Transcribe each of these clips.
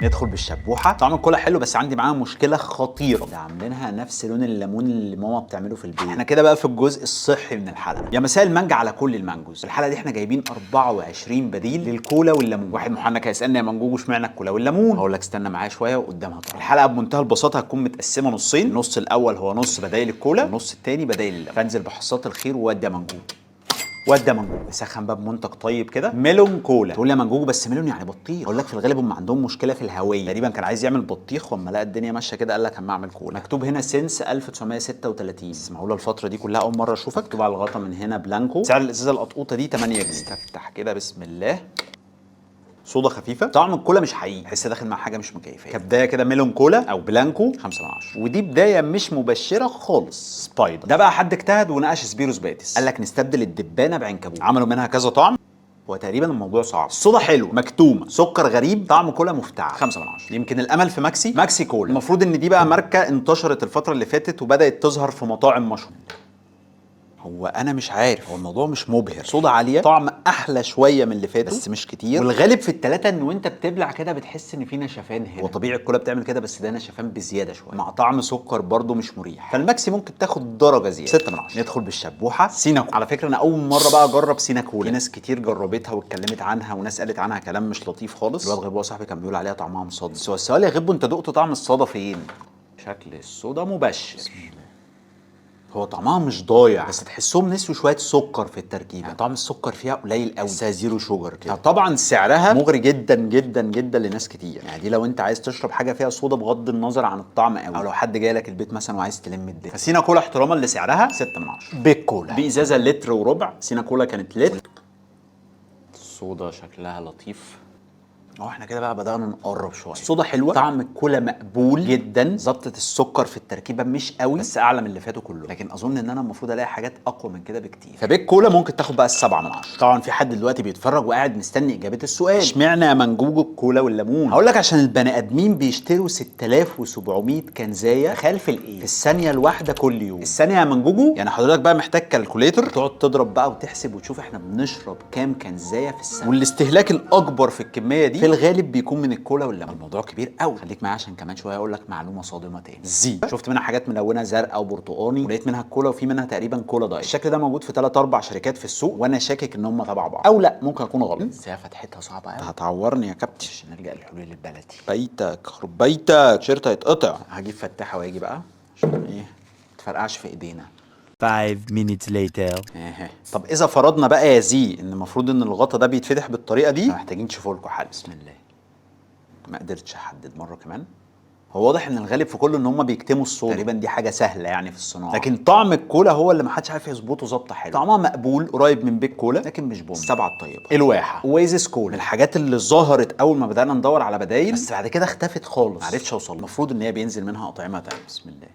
ندخل بالشبوحه. طعم الكولا حلو بس عندي معاها مشكله خطيره، ده عاملينها نفس لون الليمون اللي ماما بتعمله في البيت. احنا كده بقى في الجزء الصحي من الحلقه. يا مساء المانجا على كل المانجوز. الحلقه دي احنا جايبين 24 بديل للكولا والليمون. واحد محنك هيسالني يا منجوج اشمعنى الكولا والليمون؟ هقول لك استنى معايا شويه وقدامها طبعا. الحلقه بمنتهى البساطه هتكون متقسمه نصين، النص الاول هو نص بدايل الكولا والنص الثاني بدايل الليمون. فانزل بحصات الخير وودي يا منجوج وده منجوج. سخن بقى بمنتج طيب كده، ميلون كولا. تقول لي يا منجوج بس ميلون يعني بطيخ؟ اقول لك في الغالب هم عندهم مشكله في الهويه، تقريبا كان عايز يعمل بطيخ واما لقى الدنيا ماشيه كده قال لك اما اعمل كولا. مكتوب هنا سينس 1936. بس معقوله الفتره دي كلها اول مره اشوفك. مكتوب على الغطا من هنا بلانكو. سعر الازازه القطقوطه دي 8 جنيه. استفتح كده بسم الله. صودا خفيفه. طعم الكولا مش حقيقي، تحس داخل مع حاجه مش مكيفه. كبدايه كده ميلون كولا او بلانكو 5 من 10. ودي بدايه مش مبشره خالص. سبايدر. ده بقى حد اجتهد وناقش سبيروس باتس، قال لك نستبدل الدبانه بعنكبوت. عملوا منها كذا طعم وتقريبا الموضوع صعب. الصودا حلو، مكتومه، سكر غريب، طعم كولا مفتعل. 5 من 10. يمكن الامل في ماكسي كولا. المفروض ان دي بقى ماركه انتشرت الفتره اللي فاتت وبدات تظهر في مطاعم مشهوره. هو انا مش عارف، هو الموضوع مش مبهر. صودا عاليه، طعم احلى شويه من اللي فاتوا بس مش كتير. والغالب في الثلاثه ان وانت بتبلع كده بتحس ان في نشفان هنا. هو طبيعي الكولا بتعمل كده بس ده نشفان بزياده شويه مع طعم سكر برده مش مريح. فالماكسي ممكن تاخد درجه زياده 6 من 10. ندخل بالشبوحه. سينا كولا. على فكره انا اول مره بقى اجرب سينا كولا. في ناس كتير جربتها واتكلمت عنها وناس قالت عنها كلام مش لطيف خالص. الواد غيبوه صاحبي كان بيقول عليها طعمها مصدي. بس هو السؤال يا غيبو انت دقت طعم الصودا فين؟ شكل الصودا مبشر. هو طعمها مش ضايع بس تحسهم نسيوا شويه سكر في التركيبه، يعني طعم السكر فيها قليل قوي، تحسها زيرو شوجر كده. طبعا سعرها مغري جدا جدا جدا لناس كتير، يعني دي لو انت عايز تشرب حاجه فيها صودا بغض النظر عن الطعم قوي، او لو حد جاي لك البيت مثلا وعايز تلم الدنيا. فسينا كولا احتراما لسعرها 6 من 10. بيك كولا بازازه لتر وربع. سينا كولا كانت لتر. الصودا شكلها لطيف. احنا كده بقى بدأنا نقرب شويه. الصودا حلوه، طعم الكولا مقبول جدا، ظبطه السكر في التركيبه مش قوي بس اعلى من اللي فاتوا كله، لكن اظن ان انا المفروض الاقي حاجات اقوى من كده بكتير. فبيك كولا ممكن تاخد بقى ال7 من 10. طبعا في حد دلوقتي بيتفرج وقاعد مستني اجابه السؤال، اشمعنى يا منجوج الكولا والليمون؟ هقول لك عشان البني ادمين بيشتروا 6700 كنزايه، تخيل في الايه؟ في الثانيه الواحده كل يوم. الثانيه يا منجوجو يعني حضرتك بقى محتاج كالكوليتر تقعد تضرب بقى وتحسب وتشوف احنا بنشرب كام كنزايه في الثانيه، والاستهلاك الاكبر في الكميه دي في الغالب بيكون من الكولا والليمون. الموضوع كبير قوي. خليك معايا عشان كمان شويه اقول لك معلومه صادمه تاني. شفت منها حاجات ملونه زرقاء وبرتقاني، ولقيت منها الكولا وفي منها تقريبا كولا دايت. الشكل ده موجود في 3 4 شركات في السوق وانا شاكك ان هم تبع بعض او لا ممكن اكون غلط. بس هي فتحتها صعبه قوي، هتعورني يا كابتن. عشان نلجا للحلول البلدي. بيتك خرب بيتك، شيرت هيتقطع. هجيب فتاحه واجي بقى عشان ايه ما تفرقعش في ايدينا. 5 minutes later. طب اذا فرضنا بقى يا زي ان المفروض ان الغطا ده بيتفتح بالطريقه دي، محتاجين تشوفوا لكم حل. بسم الله. ما قدرتش احدد مره كمان. هو واضح ان الغالب في كله ان هم بيكتموا الصودا، تقريبا دي حاجه سهله يعني في الصناعه، لكن طعم الكولا هو اللي ما حدش عارف يظبطه ظبطه حلوه. طعمها مقبول قريب من بيك كولا لكن مش بوم. السبعه الطيبه. الواحه اويزيس كولا من الحاجات اللي ظهرت اول ما بدانا ندور على بدايل بس بعد كده اختفت خالص، ما عرفتش اوصل. المفروض ان هي بينزل منها اطعمه تانيه. بسم الله.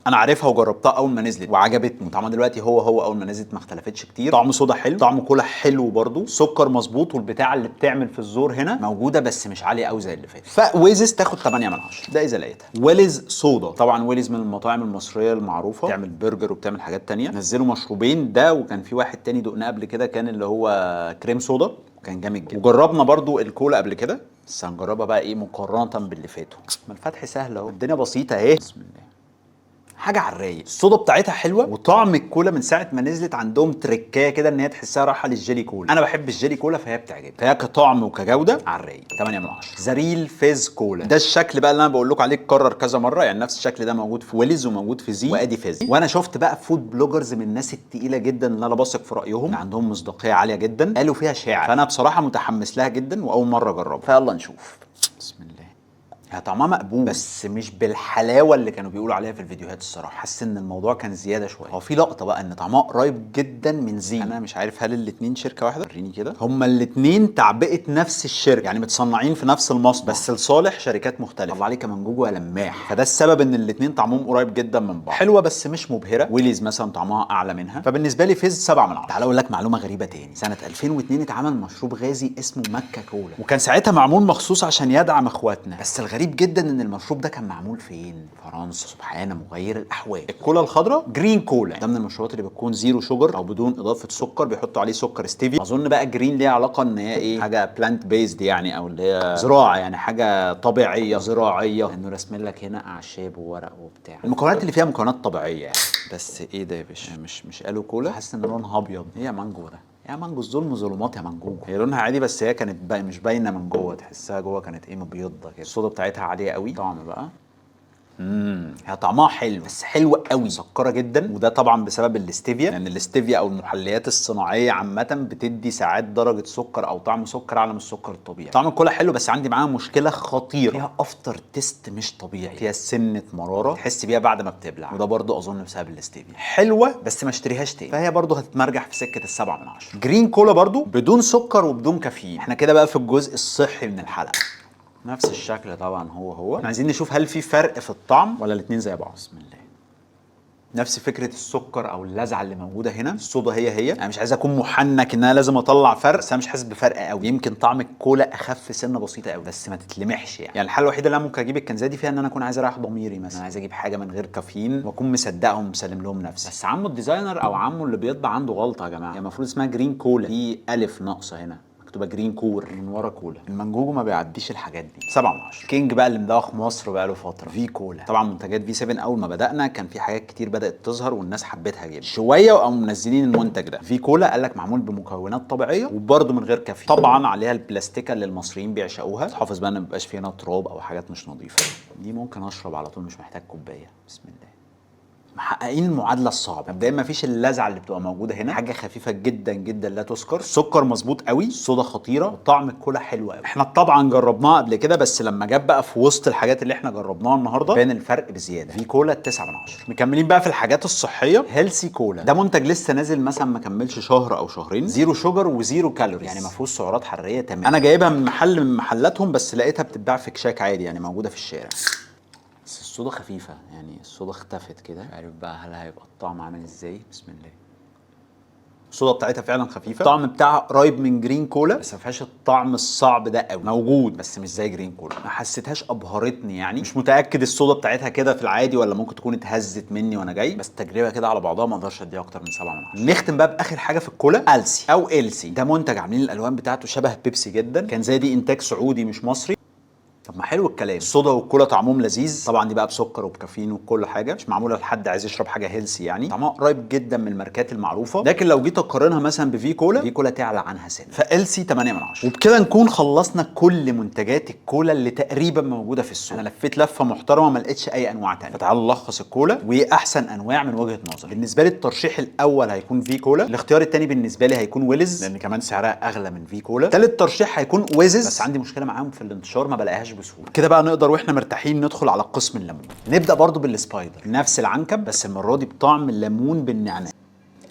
انا عارفها وجربتها اول ما نزلت وعجبتني. طعمها دلوقتي هو اول ما نزلت ما اختلفتش كتير. طعم صودا حلو، طعم كولا حلو برضو، سكر مظبوط، والبتاع اللي بتعمل في الزور هنا موجوده بس مش عاليه قوي زي اللي فات. فويزز تاخد 8 من 10 ده اذا لقيتها. ويلز صودا. طبعا ويلز من المطاعم المصريه المعروفه، بتعمل برجر وبتعمل حاجات تانية. نزلوا مشروبين ده وكان في واحد تاني دقناه قبل كده كان اللي هو كريم صودا كان جامد جدا. وجربنا برضو الكولا قبل كده بس هنجربها بقى ايه مقارنه باللي فاتوا. ما الفتح سهل اهو، الدنيا بسيطه اهي. بسم الله. حاجه على الرايق. الصودا بتاعتها حلوه وطعم الكولا من ساعه ما نزلت عندهم تركايه كده ان هي تحسها رايحه للجيلي كولا. انا بحب الجيلي كولا فهي بتعجبني، فهي كطعم وكجوده على الرايق 8 من 10. زريل فيز كولا ده الشكل بقى اللي انا بقول لكم عليه اتكرر كذا مره، يعني نفس الشكل ده موجود في ويلز وموجود في زي وادي فيز. وانا شفت بقى فود بلوجرز من الناس التقيله جدا اللي انا بثق في رايهم اللي عندهم مصداقيه عاليه جدا قالوا فيها شعر، فانا بصراحه متحمس لها جدا واول مره اجربها، فيلا نشوف. بسم الله. هي طعمها مقبول بس مش بالحلاوه اللي كانوا بيقولوا عليها في الفيديوهات. الصراحه حاسس ان الموضوع كان زياده شويه. هو في لقطه بقى ان طعمها قريب جدا من زي. انا مش عارف هل الاثنين شركه واحده. وريني كده. هما الاثنين تعبئه نفس الشركه، يعني متصنعين في نفس المصنع بس لصالح شركات مختلفه. الله عليك يا منجوج يا لماح. فده السبب ان الاثنين طعمهم قريب جدا من بعض. حلوه بس مش مبهره. ويليز مثلا طعمها اعلى منها، فبالنسبه لي فيز 7 من 10. تعال اقول لك معلومه غريبه تاني. سنه 2002 اتعمل مشروب غازي اسمه مكه كولا وكان ساعتها معمول مخصوص عشان يدعم اخواتنا، بس الغريب الغريب جدا ان المشروب ده كان معمول فين؟ فرنسا. سبحان مغير الاحوال. الكولا الخضراء جرين كولا، ده من المشروبات اللي بتكون زيرو شوجر او بدون اضافه سكر، بيحطوا عليه سكر ستيفيا. اظن بقى جرين ليها علاقه ان هي ايه، حاجه بلانت بيزد يعني، او اللي هي زراعه يعني، حاجه طبيعيه زراعيه، لانه راسم لك هنا اعشاب وورق وبتاع. المكونات اللي فيها مكونات طبيعيه يعني. بس ايه ده يا باشا؟ مش قالوا كولا؟ حاسس ان لونها ابيض. ايه يا مانجو ده؟ يا مانجو الظلم ظلمات يا مانجو. هي لونها عادي بس هي كانت مش باينه من جوه، تحسها جوه كانت ايه، مبيضه كده. الصودا بتاعتها عاليه قوي. طعم بقى هي طعمها حلو بس حلو قوي، مسكره جدا، وده طبعا بسبب الاستيفيا، لان الاستيفيا او المحليات الصناعيه عامه بتدي ساعات درجه سكر او طعم سكر اعلى من السكر الطبيعي. طعم الكولا حلو بس عندي معاها مشكله خطيره، فيها افتر تيست مش طبيعي، فيها سنه مراره تحس بيها بعد ما بتبلع، وده برضو اظن بسبب الاستيفيا. حلوه بس ما اشتريهاش تاني، فهي برضو هتتمرجح في سكه ال7 من 10. جرين كولا برضو بدون سكر وبدون كافيين. احنا كده بقى في الجزء الصحي من الحلقه. نفس الشكل طبعا هو احنا عايزين نشوف هل في فرق في الطعم ولا الاتنين زي بعض. بسم الله. نفس فكره السكر او اللذعه اللي موجوده هنا. الصودا هي انا مش عايز اكون محنك ان انا لازم اطلع فرق، بس انا مش حاسس بفرق قوي. يمكن طعم الكولا اخف سنه بسيطه قوي بس ما تتلمحش يعني الحاله الوحيده اللي انا ممكن اجيب الكنزه دي فيها ان انا اكون عايز اريح ضميري مثلا، انا عايز اجيب حاجه من غير كافيين واكون مصدقهم ومسلم لهم نفسي. بس عمو الديزاينر او عمو اللي بيطبع عنده غلطه يا جماعه، هي المفروض اسمها جرين كولا، في الف ناقصه هنا مكتوبه جرين كور من ورا كولا. المنجوجو ما بيعديش الحاجات دي. 7 من 10. كينج بقى اللي مدوخ مصر بقى له فتره، في كولا. طبعا منتجات في 7 اول ما بدانا كان في حاجات كتير بدات تظهر والناس حبتها جدا شويه، وقاموا منزلين المنتج ده في كولا، قال لك معمول بمكونات طبيعيه وبرده من غير كافيين. طبعا عليها البلاستيكه اللي المصريين بيعشقوها، تحافظ بقى ان ما يبقاش فيها تراب او حاجات مش نظيفه. دي ممكن اشرب على طول، مش محتاج كوبايه. بسم الله. محققين المعادله الصعبه. مبدئيا ما فيش اللذعه اللي بتبقى موجوده هنا، حاجه خفيفه جدا جدا لا تذكر، السكر مظبوط قوي، الصودا خطيره، وطعم الكولا حلو قوي. احنا طبعا جربناها قبل كده بس لما جت بقى في وسط الحاجات اللي احنا جربناها النهارده بان الفرق بزياده. في كولا 9 من 10. مكملين بقى في الحاجات الصحيه. هيلسي كولا ده منتج لسه نازل مثلا ما كملش شهر او شهرين، زيرو شوجر وزيرو كالوريز، يعني ما فيهوش سعرات حراريه تماما. انا جايبها من محل من محلاتهم بس لقيتها بتتباع في كشاك عادي يعني، موجوده في الشارع. بس الصودا خفيفة يعني، الصودا اختفت كده، مش عارف بقى هل هيبقى الطعم عامل ازاي. بسم الله. الصودا بتاعتها فعلا خفيفه، الطعم بتاعها قريب من جرين كولا بس ما فيهاش الطعم الصعب ده قوي، موجود بس مش زي جرين كولا. ما حسيتهاش ابهرتني يعني، مش متاكد الصودا بتاعتها كده في العادي ولا ممكن تكون اتهزت مني وانا جاي، بس تجربه كده على بعضها ما اقدرش اديها اكتر من 7 من 10. نختم بقى باخر حاجه في الكولا، السي او السي. ده منتج عاملين الالوان بتاعته شبه بيبسي جدا، كان زي دي انتاج سعودي مش مصري. طب ما حلو الكلام. الصودا والكولا طعمهم لذيذ طبعا، دي بقى بسكر وبكافيين وكل حاجه، مش معموله لحد عايز يشرب حاجه هيلسي يعني، طعمها قريب جدا من الماركات المعروفه، لكن لو جيت اقارنها مثلا بفي كولا، في كولا تعلى عنها سنه، فالسي 8 من 10. وبكده نكون خلصنا كل منتجات الكولا اللي تقريبا موجوده في السوق. انا لفيت لفه محترمه ما لقيتش اي انواع ثانيه، فتعالوا نلخص الكولا وايه احسن انواع من وجهه نظري. بالنسبه لي الترشيح الاول هيكون في كولا، الاختيار الثاني بالنسبه لي هيكون ويلز لان كمان سعرها اغلى من في كولا، ثالث ترشيح هيكون ويزز بس عندي مشكله معاهم في الانتشار، ما بلاقيهاش بسهوله. كده بقى نقدر واحنا مرتاحين ندخل على قسم الليمون. نبدا برضو بالسبايدر، نفس العنكب بس المره دي بطعم الليمون بالنعناع.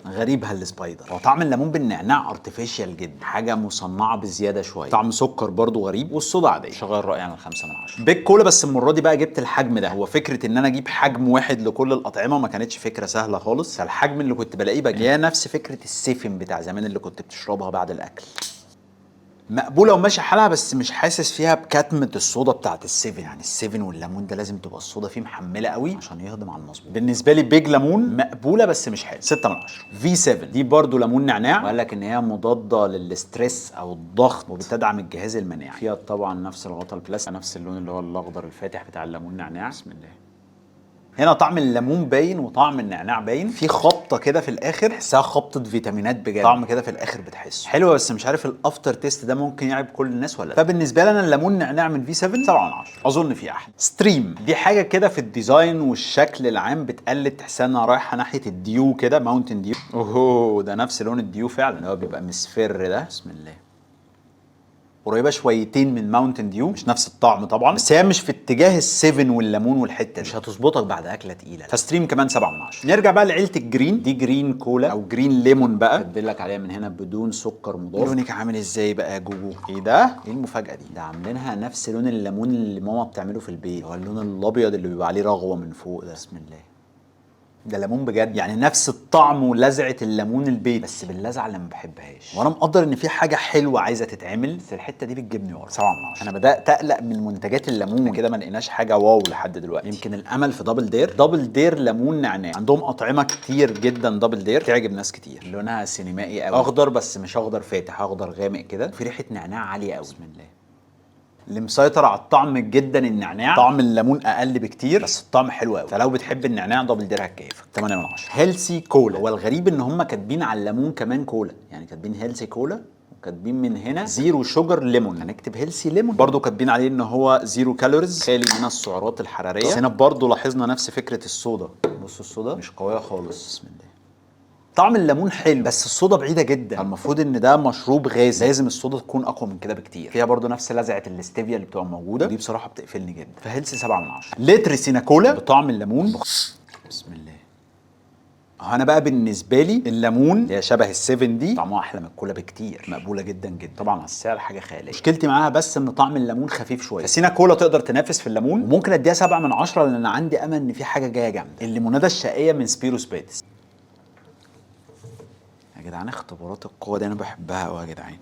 غريب هالسبايدر، هو طعم الليمون بالنعناع ارتفيشال جدا، حاجه مصنعه بزياده شويه، طعم سكر برضو غريب، والصودا عاديه. شغال رائع من 5 من 10. بيج كولا بس المره دي بقى جبت الحجم ده، هو فكره ان انا اجيب حجم واحد لكل الاطعمه ما كانتش فكره سهله خالص، فالحجم اللي كنت بلاقيه بقى هي نفس فكره السيفن بتاع زمان اللي كنت بتشربها بعد الاكل، مقبوله وماشي حالها، بس مش حاسس فيها بكتمه الصودا بتاعت السيفن، يعني السيفن والليمون ده لازم تبقى الصودا فيه محمله قوي عشان يهضم على المظبوط. بالنسبه لي بيج ليمون مقبوله بس مش حلو. 6 من 10. في 7 دي برضو ليمون نعناع، وقال لك ان هي مضاده للستريس او الضغط وبتدعم الجهاز المناعي. فيها طبعا نفس الغطاء البلاستيك، نفس اللون اللي هو الاخضر الفاتح بتاع الليمون نعناع. بسم الله. هنا طعم الليمون باين وطعم النعناع باين، في خبطه كده في الاخر تحسها خبطه فيتامينات بجد، طعم كده في الاخر بتحسه حلوه، بس مش عارف الافتر تيست ده ممكن يعجب كل الناس ولا لا. فبالنسبه لي انا الليمون نعناع من في 7 7 من 10. اظن في احلى. ستريم دي حاجه كده في الديزاين والشكل العام بتقلد، تحسها انها رايحه ناحيه الديو كده، ماونتن ديو. اوه ده نفس لون الديو فعلا اللي هو بيبقى مصفر ده. بسم الله. قريبه شويتين من ماونتن ديو، مش نفس الطعم طبعا، بس هي مش في اتجاه السيفن والليمون والحته دي، مش هتظبطك بعد اكله تقيله. فستريم كمان 7 من 10. نرجع بقى لعيله الجرين، دي جرين كولا او جرين ليمون بقى، كاتبين لك عليها من هنا بدون سكر مضاف. لونك عامل ازاي بقى يا جوجو؟ ايه ده؟ ايه المفاجاه دي؟ ده عاملينها نفس لون الليمون اللي ماما بتعمله في البيت، هو اللون الابيض اللي بيبقى عليه رغوه من فوق ده. بسم الله. ده ليمون بجد، يعني نفس الطعم ولذعه الليمون البيت، بس باللذعه اللي ما بحبهاش. وانا مقدر ان في حاجه حلوه عايزه تتعمل، بس الحته دي بتجيبني ورا. 7 من 10. انا بدات اقلق من منتجات الليمون كده، ما لقيناش حاجه واو لحد دلوقتي. يمكن الامل في دبل دير. دبل دير ليمون نعناع، عندهم اطعمه كتير جدا دبل دير تعجب ناس كتير. لونها سينمائي قوي، اخضر بس مش اخضر فاتح، اخضر غامق كده، في ريحه نعناع عاليه قوي. بسم الله. اللي مسيطر على الطعم جدا النعناع، طعم الليمون اقل بكتير بس الطعم حلو قوي، فلو بتحب النعناع دبل دير هتكيفك. 8 من 10. هيلسي كولا. هو الغريب ان هم كاتبين على الليمون كمان كولا، يعني كاتبين هيلسي كولا وكاتبين من هنا زيرو شوجر ليمون، هنكتب هيلسي ليمون. برضو كاتبين عليه ان هو زيرو كالوريز، خالي من السعرات الحراريه. بس هنا برضو لاحظنا نفس فكره الصودا. بصوا الصودا مش قويه خالص. بسم الله. طعم الليمون حلو بس الصودا بعيده جدا، المفروض ان ده مشروب غازي، لازم الصودا تكون اقوى من كده بكتير. فيها برضو نفس لذعه الاستيفيا اللي بتبقى موجوده، دي بصراحه بتقفلني جدا. فهيلسي 7 من 10. لتر سيناكولا بطعم الليمون. بسم الله. انا بقى بالنسبه لي الليمون اللي هي شبه السيفن دي طعمها احلى من الكولا بكتير، مقبوله جدا جدا. طبعا على السعر حاجه خياليه. مشكلتي معاها بس ان طعم الليمون خفيف شويه، فسينا كولا تقدر تنافس في الليمون، وممكن اديها 7 من 10 لان عندي امل ان في حاجه جايه جامده. الليموناده الشقيه من سبيروس باتس. يا جدعان اختبارات القوه دي انا بحبها قوي يا جدعان.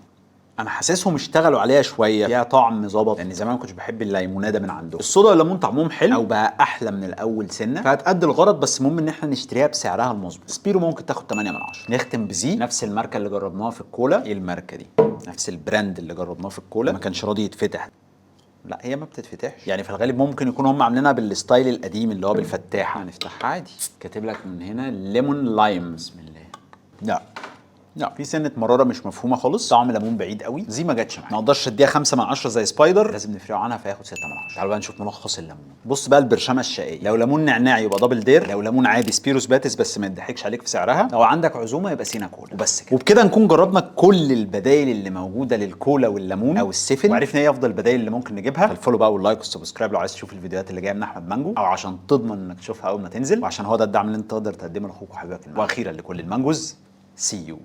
انا حاسسهم اشتغلوا عليها شويه، فيها طعم ظبط، لان زمان ما كنتش بحب الليموناده من عندهم. الصودا والليمون طعمهم حلو او بقى احلى من الاول سنه، فهتأدي الغرض، بس المهم ان احنا نشتريها بسعرها المظبوط. سبيرو ممكن تاخد 8 من 10. نختم بزي، نفس الماركه اللي جربناها في الكولا. ايه الماركه دي؟ نفس البراند اللي جربناه في الكولا، ما كانش راضي يتفتح. لا هي ما بتتفتحش، يعني في الغالب ممكن يكون هم عاملينها بالستايل القديم اللي هو بالفتاحه. هنفتحها عادي، كاتب لك من هنا ليمون لايم. بسم الله. لا في سنه مراره مش مفهومه خالص، طعم ليمون بعيد قوي. زي ما جاتش معايا، ما اقدرش اديها 5 من 10 زي سبايدر، لازم نفرقه عنها فياخد 6 من 10. تعالوا بقى نشوف ملخص الليمون. بص بقى البرشامه الشقيه، لو ليمون نعناع يبقى دبل دير، لو ليمون عادي سبيروس باتس بس ما يضحكش عليك في سعرها، لو عندك عزومه يبقى سينا كولا. وبس كده، وبكده نكون جربنا كل البدائل اللي موجوده للكولا والليمون او السيفن، وعرفنا ايه افضل البدائل اللي ممكن نجيبها. فالفولو بقى واللايك والسبسكرايب لو عايز تشوف الفيديوهات اللي جايه من احمد مانجو، او عشان تضمن انك تشوفها اول ما تنزل، وعشان هو ده الدعم اللي انت تقدر تقدمه لاخوك وحبيبك. واخيرا لكل المانجوز، سي يو.